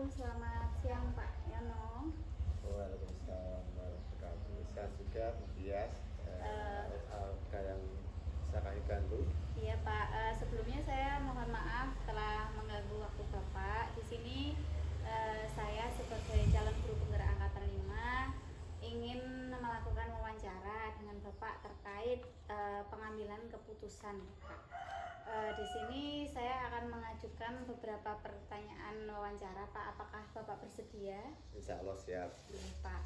selamat siang Pak Yono. Waalaikumsalam warahmatullahi wabarakatuh. Saya juga Bias, Eh, ada yang bisa kami bantu. iya Pak, sebelumnya saya mohon maaf telah mengganggu waktu Bapak. Di sini saya sebagai calon guru penggerak angkatan 5 ingin melakukan wawancara dengan Bapak terkait pengambilan keputusan Pak. Di sini saya akan mengajukan beberapa pertanyaan wawancara Pak. Apakah Bapak bersedia? Insya Allah siap. Iya, Pak.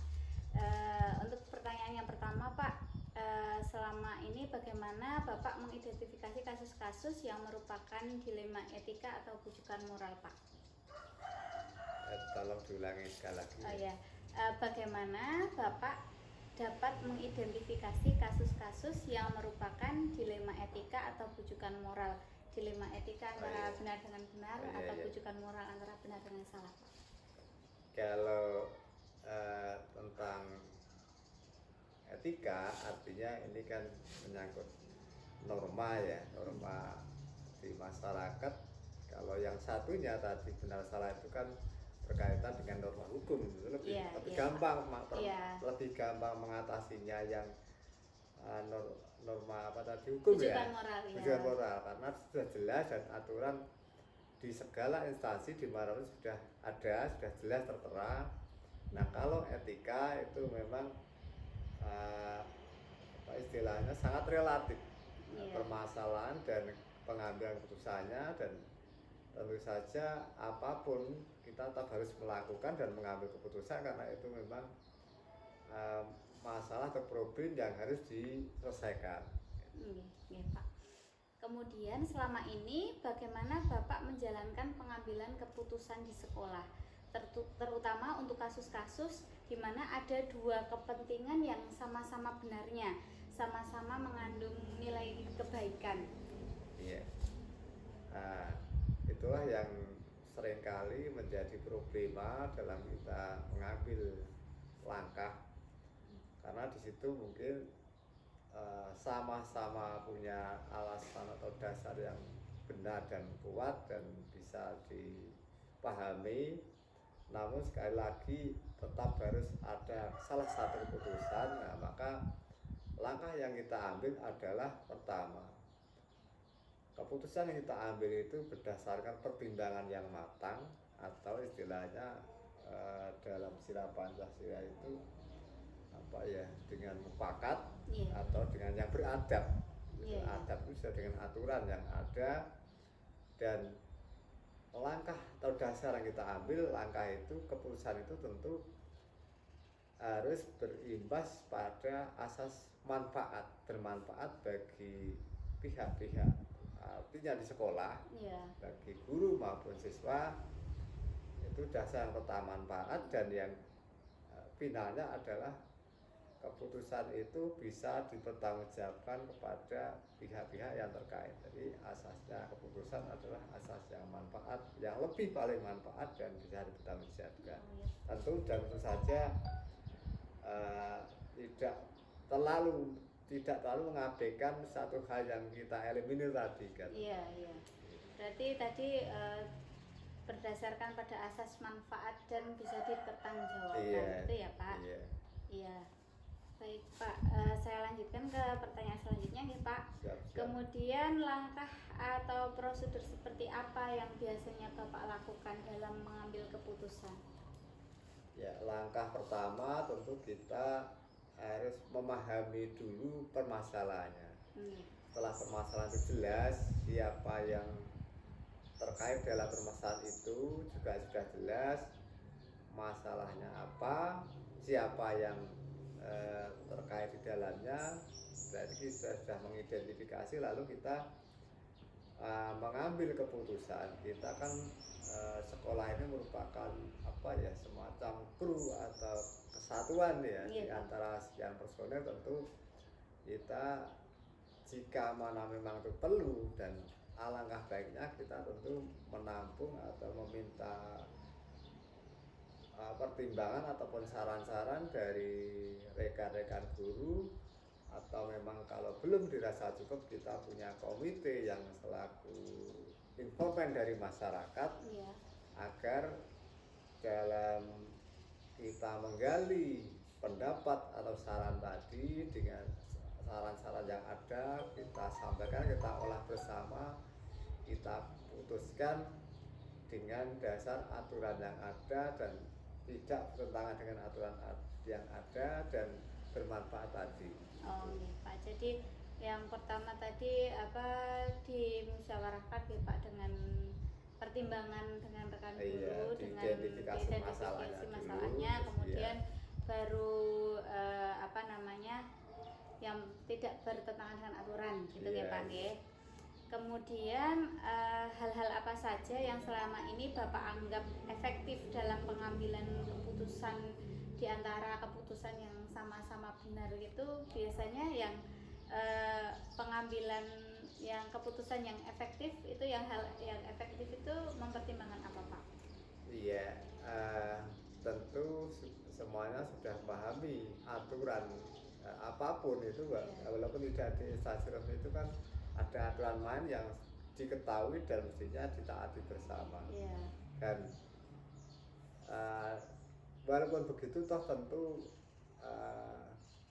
Untuk pertanyaan yang pertama, Pak, selama ini bagaimana Bapak mengidentifikasi kasus-kasus yang merupakan dilema etika atau bujukan moral, Pak? Tolong diulangi sekali lagi. Oh ya, bagaimana Bapak dapat mengidentifikasi kasus-kasus yang merupakan dilema etika atau bujukan moral? Dilema etika antara benar dengan benar atau bujukan moral antara benar dengan salah, Pak? Kalau tentang etika, artinya ini kan menyangkut norma ya, norma di masyarakat. Kalau yang satunya tadi benar salah itu kan berkaitan dengan norma hukum, lebih gampang, lebih gampang mengatasinya yang norma apa tadi, hukum bujukan ya, moral, bujukan moral, karena sudah jelas dan aturan di segala instansi di mana sudah ada, sudah jelas tertera. Nah kalau etika itu memang apa istilahnya sangat relatif, permasalahan dan pengambilan keputusannya, dan tentu saja apapun kita tetap harus melakukan dan mengambil keputusan karena itu memang masalah atau problem yang harus diselesaikan. Iya, Pak. Kemudian selama ini bagaimana Bapak menjalankan pengambilan keputusan di sekolah, terutama untuk kasus-kasus di mana ada dua kepentingan yang sama-sama benarnya, sama-sama mengandung nilai kebaikan. Iya. Nah, itulah yang seringkali menjadi problema dalam kita mengambil langkah, karena di situ mungkin sama-sama punya alasan atau dasar yang benar dan kuat dan bisa dipahami, namun sekali lagi tetap harus ada salah satu keputusan. Nah, maka langkah yang kita ambil adalah pertama, keputusan yang kita ambil itu berdasarkan pertimbangan yang matang, atau istilahnya dalam sila Pancasila itu apa ya, dengan mufakat atau dengan yang beradab. Adab itu sudah dengan aturan yang ada, dan langkah atau dasar yang kita ambil, langkah itu, keputusan itu tentu harus berimbas pada asas manfaat, bermanfaat bagi pihak-pihak, artinya di sekolah, bagi guru maupun siswa. Itu dasar yang pertama, manfaat, dan yang finalnya adalah keputusan itu bisa dipertanggungjawabkan kepada pihak-pihak yang terkait. Jadi asasnya keputusan adalah asas yang manfaat, yang lebih paling manfaat dan bisa dipertanggungjawabkan. Tentu saja tidak terlalu mengabaikan satu hal yang kita eliminir tadi kan. Iya. Berarti tadi berdasarkan pada asas manfaat dan bisa dipertanggungjawabkan, itu ya Pak. Iya. Baik Pak, saya lanjutkan ke pertanyaan selanjutnya nih Pak. Siap. Kemudian langkah atau prosedur seperti apa yang biasanya Bapak lakukan dalam mengambil keputusan? Ya, langkah pertama tentu kita harus memahami dulu permasalahannya. Setelah permasalahan itu jelas, siapa yang terkait dalam permasalahan itu juga sudah jelas, masalahnya apa, siapa yang terkait di dalamnya, berarti kita sudah mengidentifikasi, lalu kita mengambil keputusan. Kita kan sekolah ini merupakan apa ya, semacam kru atau kesatuan ya, di antara sekian personel. Tentu kita jika mana memang itu perlu dan alangkah baiknya, kita tentu menampung atau meminta pertimbangan ataupun saran-saran dari rekan-rekan guru, atau memang kalau belum dirasa cukup, kita punya komite yang selaku informan dari masyarakat, agar kita menggali pendapat atau saran tadi dengan saran-saran yang ada, kita sampaikan, kita olah bersama, kita putuskan dengan dasar aturan yang ada dan tidak bertentangan dengan aturan yang ada dan bermanfaat tadi. Oh nggih Pak. Jadi yang pertama tadi dimusyawarahkan nggih Pak dengan pertimbangan dengan rekan guru, dengan diidentifikasi masalahnya, dulu, kemudian baru yang tidak bertentangan dengan aturan gitu ya Pak nggih. Kemudian hal-hal apa saja yang selama ini Bapak anggap efektif dalam pengambilan keputusan di antara keputusan yang sama-sama benar itu biasanya yang pengambilan yang keputusan yang efektif itu yang hal yang efektif itu mempertimbangkan apa Pak? Iya, tentu semuanya sudah pahami aturan apapun itu, walaupun tidak di instansi resmi itu kan ada aturan main yang diketahui dan mestinya ditaati bersama. Dan walaupun begitu toh tentu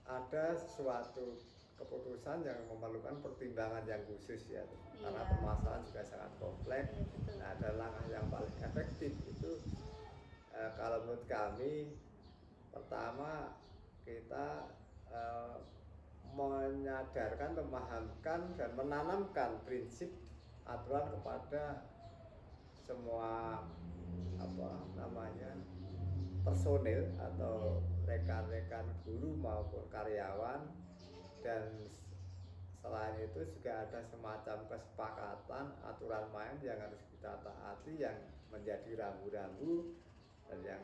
ada suatu keputusan yang memerlukan pertimbangan yang khusus ya, karena permasalahan juga sangat kompleks. Nah, ada langkah yang paling efektif itu kalau menurut kami, pertama kita menyadarkan, memahamkan dan menanamkan prinsip aturan kepada semua personil atau rekan-rekan guru maupun karyawan. Dan selain itu juga ada semacam kesepakatan aturan main yang harus kita taati, yang menjadi rambu-rambu, dan yang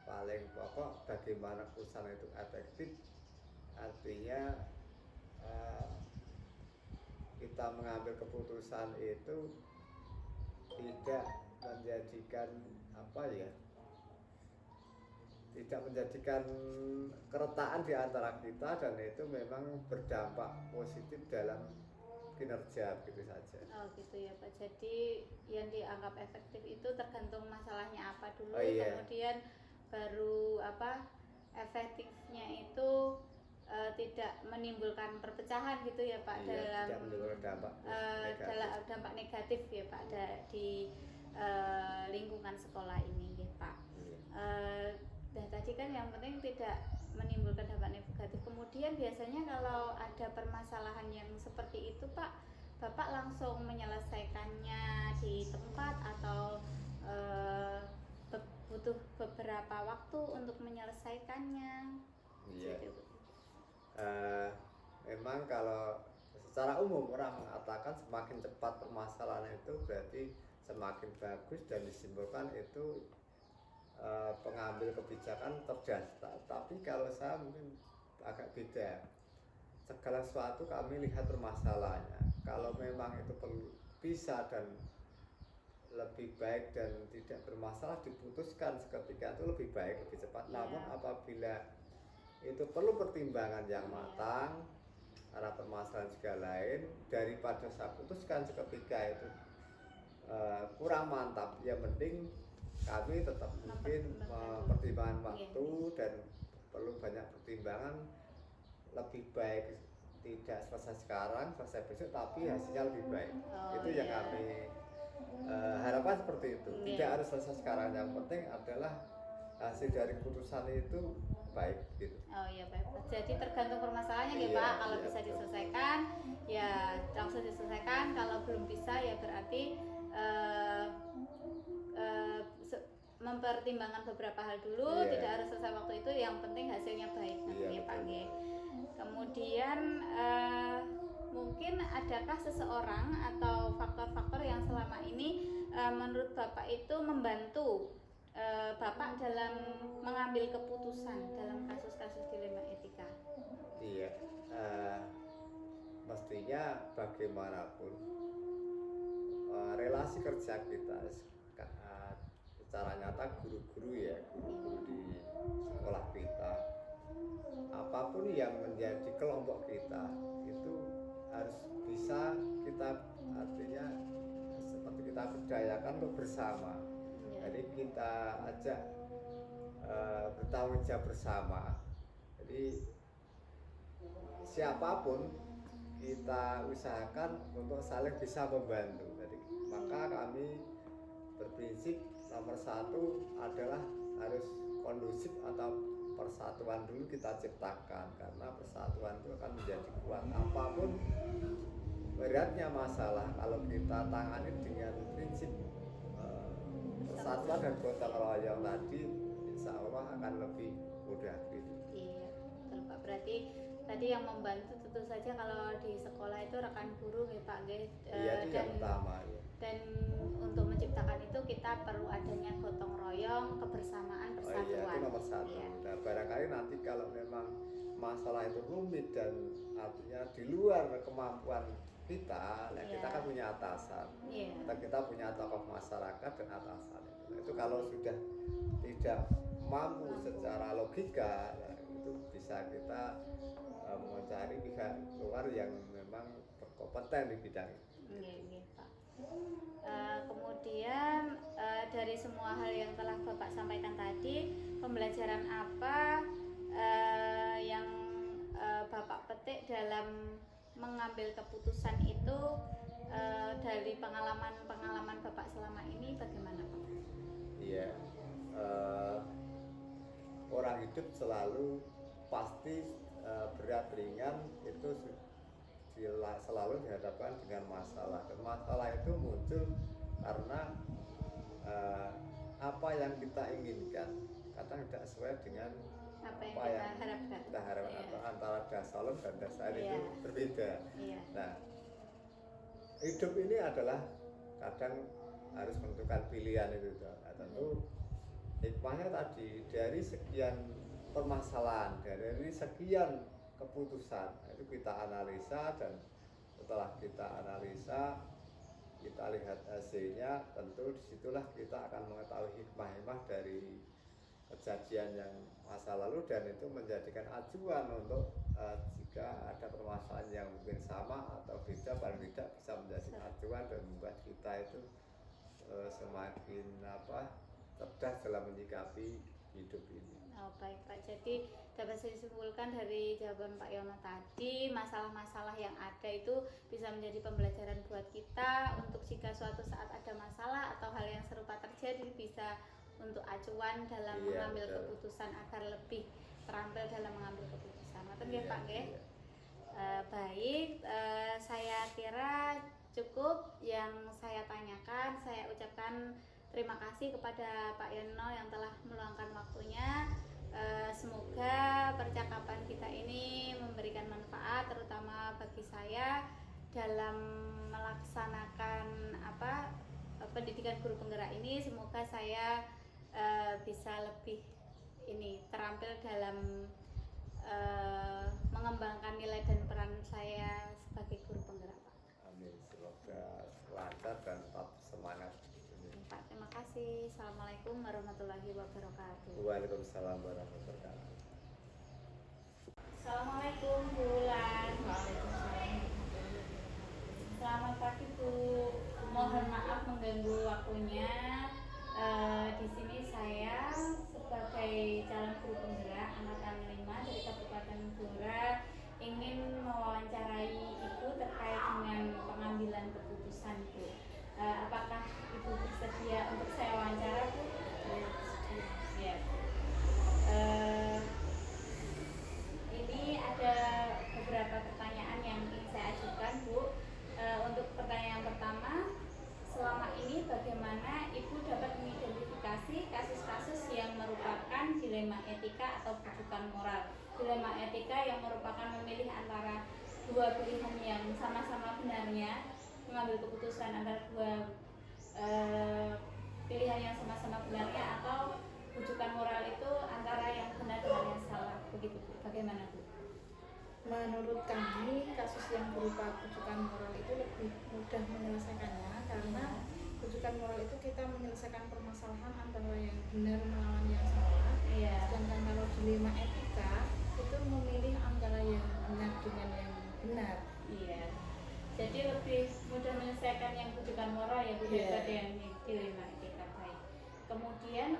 paling pokok bagaimana perusahaan itu efektif. Artinya kita mengambil keputusan itu tidak menjadikan tidak menjadikan keretaan di antara kita, dan itu memang berdampak positif dalam kinerja gitu saja. Oh gitu ya Pak. Jadi yang dianggap efektif itu tergantung masalahnya apa dulu, kemudian baru efektifnya itu tidak menimbulkan perpecahan gitu ya Pak, dalam dampak negatif ya Pak di lingkungan sekolah ini ya Pak. Dan tadi kan yang penting tidak menimbulkan dampak negatif. Kemudian biasanya kalau ada permasalahan yang seperti itu Pak, Bapak langsung menyelesaikannya di tempat atau butuh beberapa waktu untuk menyelesaikannya? Memang kalau secara umum orang mengatakan semakin cepat permasalahan itu berarti semakin bagus dan disimpulkan itu pengambil kebijakan cerdas. Tapi kalau saya mungkin agak beda. Segala sesuatu kami lihat permasalahannya. Kalau memang itu perlu bisa dan lebih baik dan tidak bermasalah, diputuskan seketika itu lebih baik, lebih cepat. Namun apabila itu perlu pertimbangan yang matang karena permasalahan juga lain, daripada saya putuskan seketika itu kurang mantap, ya mending kami tetap mungkin pertimbangan waktu dan perlu banyak pertimbangan. Lebih baik tidak selesai sekarang, selesai besok, tapi hasilnya lebih baik. Itu yang kami harapkan seperti itu. Tidak harus selesai sekarang, yang penting adalah hasil dari keputusan itu baik gitu. Oh iya baik. Jadi tergantung permasalahannya ya Pak. Kalau bisa diselesaikan ya langsung diselesaikan. Kalau belum bisa ya berarti mempertimbangkan beberapa hal dulu, tidak harus selesai waktu itu, yang penting hasilnya baik nantinya Pak. Kemudian mungkin adakah seseorang atau faktor-faktor yang selama ini menurut Bapak itu membantu Bapak dalam mengambil keputusan dalam kasus-kasus dilema etika? Mestinya bagaimanapun relasi kerja kita secara nyata, guru-guru di sekolah kita, apapun yang menjadi kelompok kita itu harus bisa kita, artinya seperti kita berdayakan untuk bersama. Jadi kita ajak bertanggung jawab bersama. Jadi siapapun kita usahakan untuk saling bisa membantu. Jadi maka kami berprinsip nomor satu adalah harus kondusif atau persatuan dulu kita ciptakan, karena persatuan itu akan menjadi kuat. Apapun beratnya masalah, kalau kita tangani dengan prinsip persatuan dan gotong royong tadi, insya Allah akan lebih mudah gitu. Iya, betul Pak. Berarti tadi yang membantu tentu saja kalau di sekolah itu rekan guru ya Pak, Iya, itu yang utama ya. Dan untuk menciptakan itu kita perlu adanya gotong royong, kebersamaan, Oh persatuan. iya, itu nomor satu. Iya. Nah, barangkali nanti kalau memang masalah itu rumit dan artinya di luar kemampuan kita, nah kita kan punya atasan. Iya. Kita punya tokoh masyarakat dan atasan. Nah, itu kalau sudah tidak mampu secara logika, nah, itu bisa kita mencari pihak luar yang memang berkompeten di bidang itu. Iya, Pak. Kemudian dari semua hal yang telah Bapak sampaikan tadi, pembelajaran apa yang Bapak petik dalam mengambil keputusan itu dari pengalaman Bapak selama ini bagaimana Pak? Iya, orang hidup selalu pasti berat ringan itu selalu dihadapkan dengan masalah, dan masalah itu muncul karena apa yang kita inginkan kadang tidak sesuai dengan apa yang apa yang harapkan. kita harapkan. Iya. Antara dasalem dan dasar Iya. itu berbeda. Iya. Nah, hidup ini adalah kadang harus menentukan pilihan itu. Nah, tentu hikmahnya tadi dari sekian permasalahan, dari sekian keputusan itu kita analisa, dan setelah kita analisa kita lihat hasilnya, tentu disitulah kita akan mengetahui hikmah-hikmah dari kejadian yang masa lalu, dan itu menjadikan acuan untuk jika ada permasalahan yang mungkin sama atau beda, paling tidak bisa menjadi acuan dan membuat kita itu semakin cerdas dalam menyikapi hidup ini. Oh, baik Pak, jadi dapat saya simpulkan dari jawaban Pak Yono tadi, masalah-masalah yang ada itu bisa menjadi pembelajaran buat kita untuk jika suatu saat ada masalah atau hal yang serupa terjadi bisa untuk acuan dalam mengambil keputusan agar lebih terampil dalam mengambil keputusan. Betul ya Pak ya? Baik, saya kira cukup yang saya tanyakan. Saya ucapkan terima kasih kepada Pak Yono yang telah meluangkan waktunya. Semoga percakapan kita ini memberikan manfaat terutama bagi saya dalam melaksanakan pendidikan guru penggerak ini. Semoga saya bisa lebih terampil dalam mengembangkan nilai dan peran saya sebagai guru penggerak Pak. Amin, semoga lancar dan tetap semangat. Pak, terima kasih. Assalamualaikum warahmatullahi wabarakatuh. Waalaikumsalam warahmatullahi wabarakatuh. Assalamualaikum Bu Wulan. Selamat pagi Bu. Mohon maaf mengganggu waktunya. Di sini saya sebagai calon guru penggerak angkatan 5 dari Kabupaten Blora ingin mewawancarai Ibu terkait dengan pengambilan keputusan Bu. Apakah Ibu bersedia untuk saya wawancara Bu? Ya. Ini ada beberapa pertanyaan yang ingin saya ajukan Bu. Untuk pertanyaan yang pertama, selama ini bagaimana Ibu dapat mengidentifikasi kasus-kasus yang merupakan dilema etika atau bujukan moral? Dilema etika yang merupakan memilih antara dua pilihan yang sama-sama benarnya, mengambil keputusan antara dua pilihan yang sama-sama benarnya, atau bujukan moral itu antara yang benar dengan yang salah, begitu Bu. Bagaimana Bu? Menurut kami, kasus yang berupa bujukan moral itu lebih mudah menyelesaikannya, karena bujukan moral itu kita menyelesaikan permasalahan antara yang benar melawan yang salah. Iya. Sedangkan kalau dilema etika itu memilih antara yang benar dengan yang benar. Iya. Jadi lebih mudah menyelesaikan yang bujukan moral ya Bu, daripada yang dilema etika. Baik. Kemudian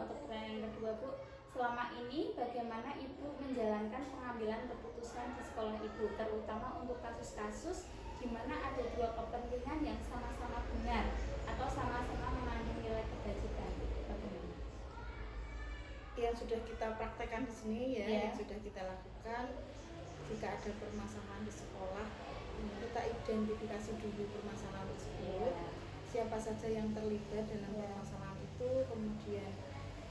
untuk pertanyaan yang kedua Bu, selama ini bagaimana Ibu menjalankan pengambilan keputusan di sekolah Ibu, terutama untuk kasus-kasus di mana ada dua kepentingan yang sama-sama benar atau sama-sama mengandung nilai kebajikan. Bagaimana? Yang sudah kita praktekkan di sini ya, Iya. yang sudah kita lakukan, jika ada permasalahan di sekolah, kita identifikasi dulu permasalahan tersebut, siapa saja yang terlibat dalam permasalahan itu, kemudian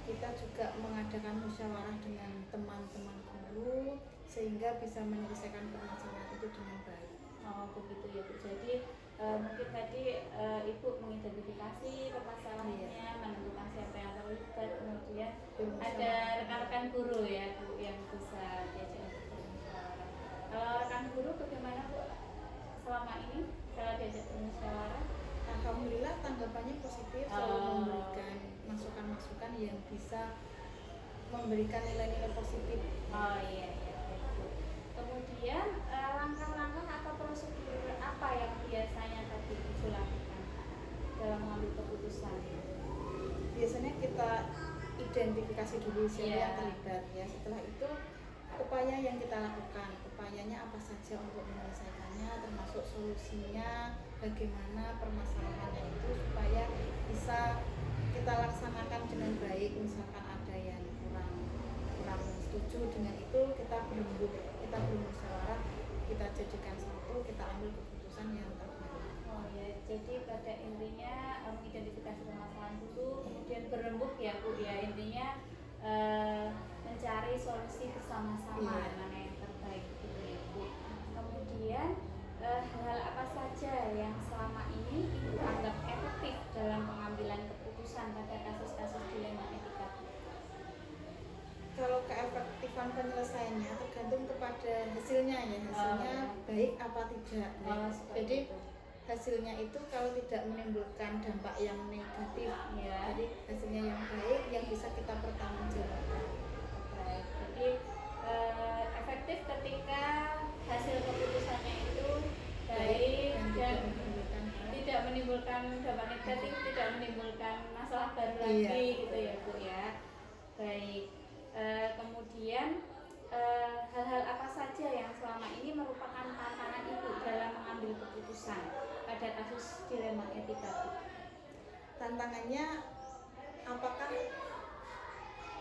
kita juga mengadakan musyawarah dengan teman-teman guru sehingga bisa menyelesaikan permasalahan itu dengan baik. Oh begitu ya Bu. Jadi mungkin tadi Ibu mengidentifikasi permasalahannya, menentukan siapa yang terlibat, kemudian ada rekan-rekan guru ya Bu yang bisa diajak untuk bermusyawarah. Kalau rekan guru bagaimana Bu selama ini kalau diajak bermusyawarah? Alhamdulillah tanggapannya positif, selalu memberikan masukan-masukan yang bisa memberikan nilai-nilai positif. Oh iya iya baik, Bu. Kemudian langkah-langkah atau prosedur apa yang biasanya tadi Ibu lakukan dalam mengambil keputusan? Biasanya kita identifikasi dulu siapa Iya. yang terlibat ya. Setelah itu upaya yang kita lakukan, upayanya apa saja untuk menyelesaikannya, termasuk solusinya, bagaimana permasalahannya itu supaya bisa kita laksanakan dengan baik. Misalkan ada yang kurang setuju dengan itu, kita bermusyawarah, kita jadikan satu, kita ambil keputusan yang terbaik. Oh ya, jadi pada intinya mengidentifikasi permasalahan dulu, kemudian berembuk ya Bu ya, intinya mencari solusi bersama-sama Iya. mana yang terbaik gitu ya Bu. Kemudian hal apa saja yang selama ini Ibu anggap efektif dalam pengambilan keputusan pada kasus-kasus dilema etika Bu? Kalau keefektifan penyelesaiannya tergantung kepada hasilnya ya, hasilnya baik apa tidak. Jadi hasilnya itu kalau tidak menimbulkan dampak yang negatif, ya. jadi hasilnya yang baik yang bisa kita pertanggungjawabkan. Baik, jadi efektif ketika hasil keputusannya itu baik dan tidak menimbulkan dampak negatif, tidak menimbulkan masalah baru lagi gitu ya Bu ya. Baik, kemudian hal-hal apa saja yang selama ini merupakan tantangan Ibu dalam mengambil keputusan pada kasus dilema etika Bu? Tantangannya apakah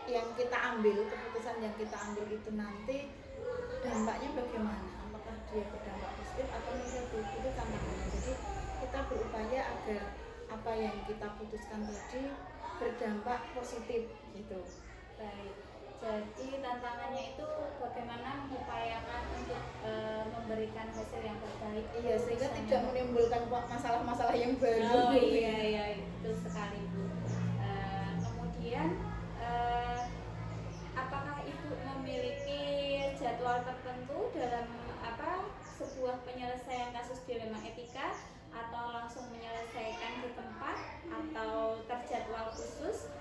yang kita ambil, keputusan yang kita ambil itu nanti dampaknya bagaimana, apakah dia berdampak positif atau negatif, itu tantangannya. Jadi kita berupaya agar apa yang kita putuskan tadi berdampak positif gitu. Baik, jadi tantangannya itu bagaimana mengupayakan untuk memberikan hasil yang terbaik. Iya, sehingga tidak menimbulkan masalah-masalah yang baru. Oh iya iya itu sekali Bu. Kemudian apakah Ibu memiliki jadwal tertentu dalam sebuah penyelesaian kasus dilema etika, atau langsung menyelesaikan di tempat atau terjadwal khusus?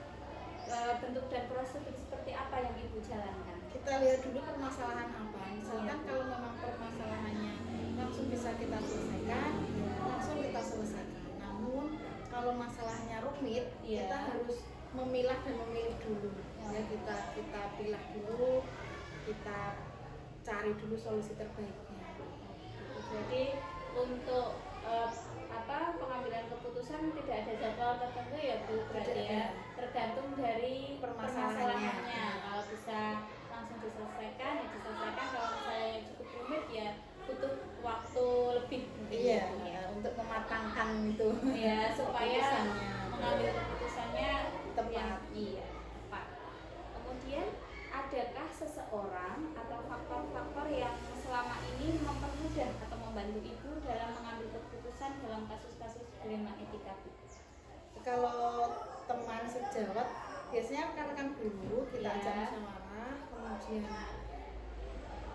Bentuk dan prosedur seperti apa yang Ibu jalankan? Kita lihat dulu permasalahan apa. Misalkan kalau memang permasalahannya langsung bisa kita selesaikan, langsung kita selesaikan. Namun kalau masalahnya rumit, kita harus memilah dan memilih dulu. Ya, kita pilah dulu, kita cari dulu solusi terbaiknya. Jadi untuk pengambilan keputusan tidak ada jadwal tertentu ya Bu, berarti ya tergantung dari permasalahannya. Kalau bisa langsung diselesaikan ya diselesaikan, kalau misalnya cukup rumit ya butuh waktu lebih. Iya, untuk mematangkan itu. Ya supaya mengambil keputusannya tepat. Iya, tepat. Kemudian adakah seseorang atau faktor-faktor yang selama ini mempermudah atau membantu Ibu dalam mengambil keputusan dalam kasus-kasus dilema etika Bu? Kalau teman sejawat biasanya rekan-rekan guru kita ajak musyawarah, kemudian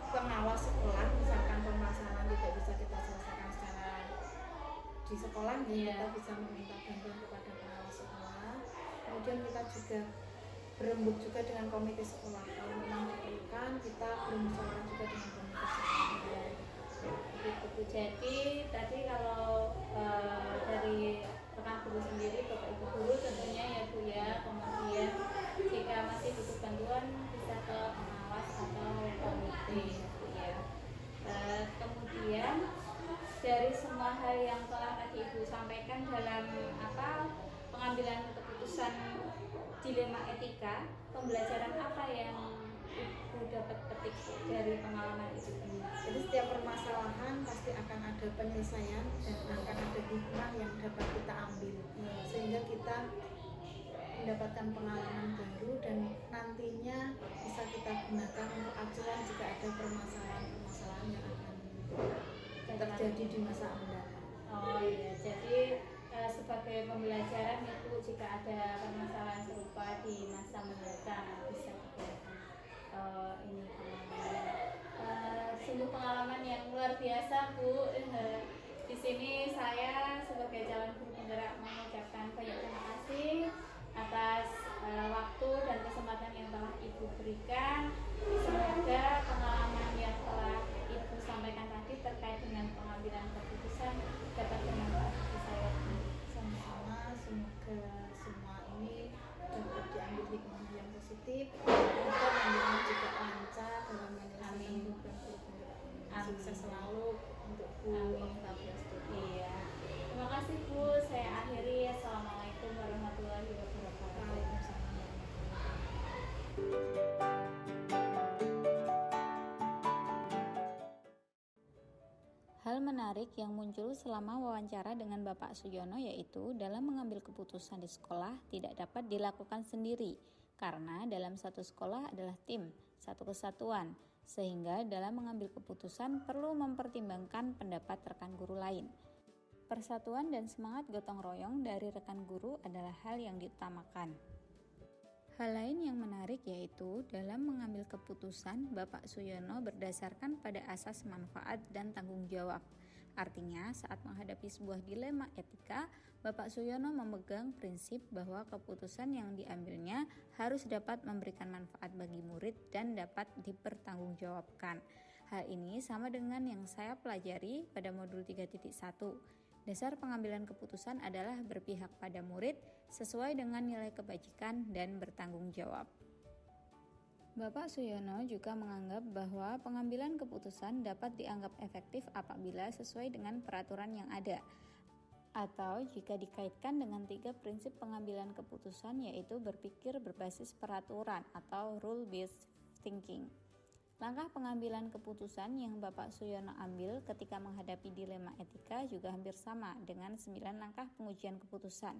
pengawas sekolah, misalkan permasalahan tidak bisa kita selesaikan secara di sekolah, kita bisa meminta bantuan kepada pengawas sekolah. Kemudian kita juga berembuk juga dengan komite sekolah, kalau memang diperlukan kita bermusyawarah juga dengan komite sekolah. Begitu. Jadi tadi kalau dari rekan guru sendiri, Bapak Ibu guru tentunya ya Bu ya, kemudian jika masih butuh bantuan dilema etika, pembelajaran apa yang Ibu dapat petik dari pengalaman itu? Jadi setiap permasalahan pasti akan ada penyelesaian dan akan ada hikmah yang dapat kita ambil, sehingga kita mendapatkan pengalaman baru dan nantinya bisa kita gunakan untuk acuan jika ada permasalahan-permasalahan yang akan terjadi di masa mendatang. Oh iya, jadi sebagai pembelajaran itu jika ada permasalahan serupa di masa mendatang bisa digunakan ini pengalaman. Sungguh pengalaman yang luar biasa, Bu. Di sini saya sebagai calon guru penggerak mengucapkan banyak terima kasih atas waktu dan kesempatan yang telah Ibu berikan. Semoga pengalaman yang telah Ibu sampaikan tadi terkait dengan pengambilan keputusan dapat bermanfaat bagi saya. Sama-sama, semoga semua ini dapat diambil hikmah yang positif, semoga menjadi juga lancar dalam menyelesaikan program-program. Sukses selalu untuk Bu. Amin. Iya. Terima kasih, Bu. Saya akhiri. Assalamualaikum warahmatullahi wabarakatuh. Waalaikumsalam warahmatullahi Hal menarik yang muncul selama wawancara dengan Bapak Suyono yaitu dalam mengambil keputusan di sekolah tidak dapat dilakukan sendiri karena dalam satu sekolah adalah tim, satu kesatuan, sehingga dalam mengambil keputusan perlu mempertimbangkan pendapat rekan guru lain. Persatuan dan semangat gotong royong dari rekan guru adalah hal yang diutamakan. Hal lain yang menarik yaitu dalam mengambil keputusan Bapak Suyono berdasarkan pada asas manfaat dan tanggung jawab. Artinya saat menghadapi sebuah dilema etika, Bapak Suyono memegang prinsip bahwa keputusan yang diambilnya harus dapat memberikan manfaat bagi murid dan dapat dipertanggungjawabkan. Hal ini sama dengan yang saya pelajari pada modul 3.1. Dasar pengambilan keputusan adalah berpihak pada murid sesuai dengan nilai kebajikan dan bertanggung jawab. Bapak Suyono juga menganggap bahwa pengambilan keputusan dapat dianggap efektif apabila sesuai dengan peraturan yang ada, atau jika dikaitkan dengan 3 prinsip pengambilan keputusan yaitu berpikir berbasis peraturan atau rule-based thinking. Langkah pengambilan keputusan yang Bapak Suyono ambil ketika menghadapi dilema etika juga hampir sama dengan 9 langkah pengujian keputusan,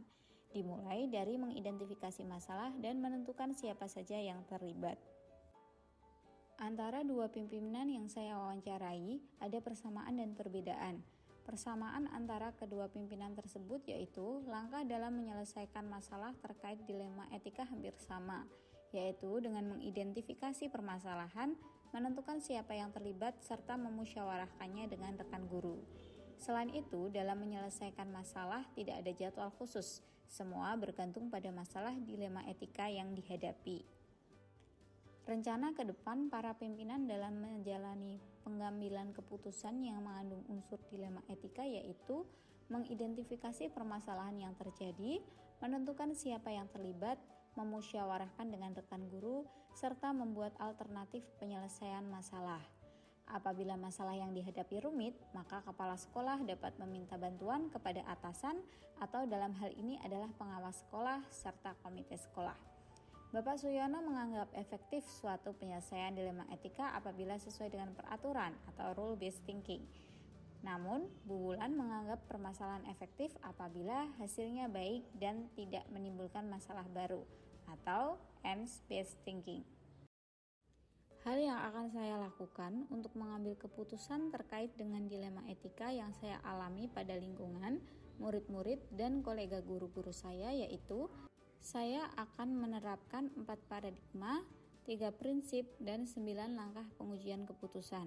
dimulai dari mengidentifikasi masalah dan menentukan siapa saja yang terlibat. Antara dua pimpinan yang saya wawancarai, ada persamaan dan perbedaan. Persamaan antara kedua pimpinan tersebut yaitu langkah dalam menyelesaikan masalah terkait dilema etika hampir sama, yaitu dengan mengidentifikasi permasalahan, menentukan siapa yang terlibat, serta memusyawarahkannya dengan rekan guru. Selain itu, dalam menyelesaikan masalah tidak ada jadwal khusus, semua bergantung pada masalah dilema etika yang dihadapi. Rencana ke depan para pimpinan dalam menjalani pengambilan keputusan yang mengandung unsur dilema etika yaitu mengidentifikasi permasalahan yang terjadi, menentukan siapa yang terlibat, memusyawarahkan dengan rekan guru, serta membuat alternatif penyelesaian masalah. Apabila masalah yang dihadapi rumit, maka kepala sekolah dapat meminta bantuan kepada atasan atau dalam hal ini adalah pengawas sekolah serta komite sekolah. Bapak Suyono menganggap efektif suatu penyelesaian dilema etika apabila sesuai dengan peraturan atau rule-based thinking. Namun, Bu Wulan menganggap permasalahan efektif apabila hasilnya baik dan tidak menimbulkan masalah baru atau ends-based thinking. Hal yang akan saya lakukan untuk mengambil keputusan terkait dengan dilema etika yang saya alami pada lingkungan, murid-murid, dan kolega guru-guru saya yaitu saya akan menerapkan 4 paradigma, 3 prinsip, dan 9 langkah pengujian keputusan.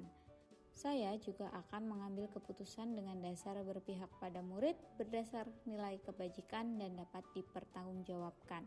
Saya juga akan mengambil keputusan dengan dasar berpihak pada murid berdasar nilai kebajikan dan dapat dipertanggungjawabkan.